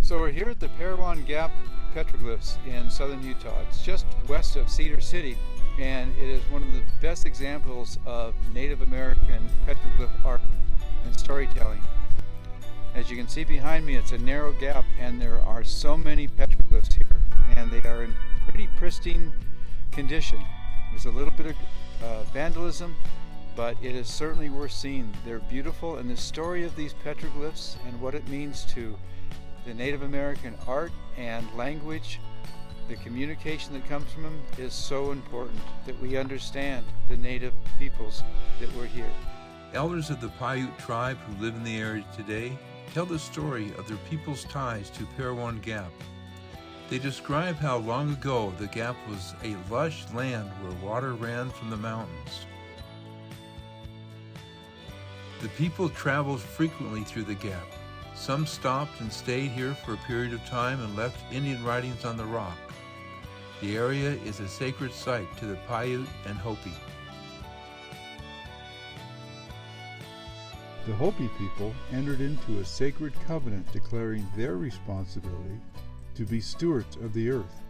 So we're here at the Parowan Gap Petroglyphs in southern Utah. It's just west of Cedar City, and it is one of the best examples of Native American petroglyph art and storytelling. As you can see behind me, it's a narrow gap, and there are so many petroglyphs here, and they are in pretty pristine condition. There's a little bit of vandalism, but it is certainly worth seeing. They're beautiful, and the story of these petroglyphs and what it means to the Native American art and language, the communication that comes from them, is so important that we understand the Native peoples that were here. Elders of the Paiute tribe who live in the area today tell the story of their people's ties to Parowan Gap. They describe how long ago the Gap was a lush land where water ran from the mountains. The people traveled frequently through the Gap. Some stopped and stayed here for a period of time and left Indian writings on the rock. The area is a sacred site to the Paiute and Hopi. The Hopi people entered into a sacred covenant declaring their responsibility to be stewards of the earth.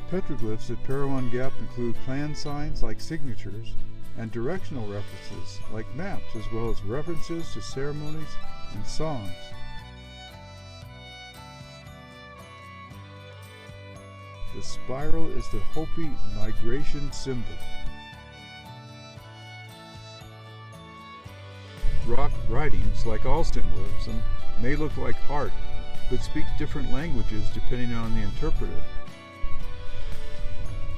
Petroglyphs at Parowan Gap include clan signs like signatures and directional references like maps, as well as references to ceremonies and songs. The spiral is the Hopi migration symbol. Rock writings, like all symbolism, may look like art, but speak different languages depending on the interpreter.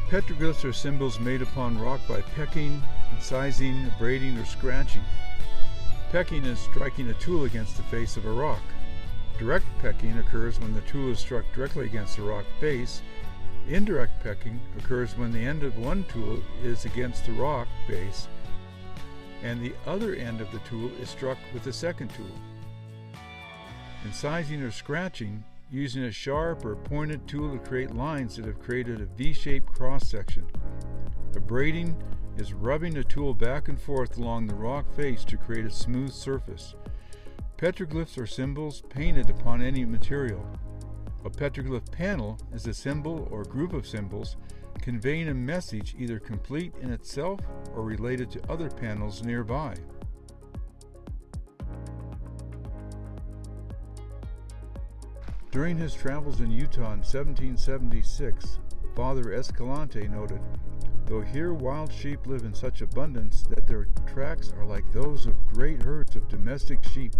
Petroglyphs are symbols made upon rock by pecking, incising, abrading, or scratching. Pecking is striking a tool against the face of a rock. Direct pecking occurs when the tool is struck directly against the rock face. Indirect pecking occurs when the end of one tool is against the rock base and the other end of the tool is struck with the second tool. Incising or scratching, using a sharp or pointed tool to create lines that have created a V-shaped cross-section. Abrading is rubbing a tool back and forth along the rock face to create a smooth surface. Petroglyphs are symbols painted upon any material. A petroglyph panel is a symbol or group of symbols conveying a message either complete in itself or related to other panels nearby. During his travels in Utah in 1776, Father Escalante noted, "Though here wild sheep live in such abundance that their tracks are like those of great herds of domestic sheep.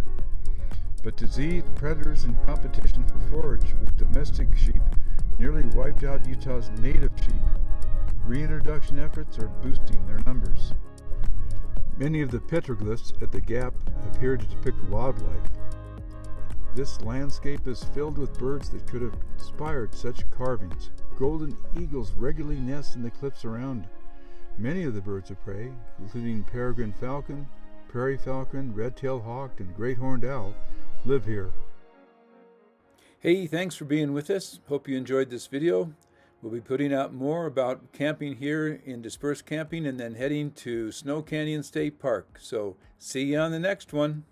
But disease, predators, and competition for forage with domestic sheep nearly wiped out Utah's native sheep. Reintroduction efforts are boosting their numbers." Many of the petroglyphs at the Gap appear to depict wildlife. This landscape is filled with birds that could have inspired such carvings. Golden eagles regularly nest in the cliffs around. Many of the birds of prey, including peregrine falcon, prairie falcon, red-tailed hawk, and great horned owl, live here. Hey, thanks for being with us. Hope you enjoyed this video. We'll be putting out more about camping here in dispersed camping and then heading to Snow Canyon State Park. So see you on the next one.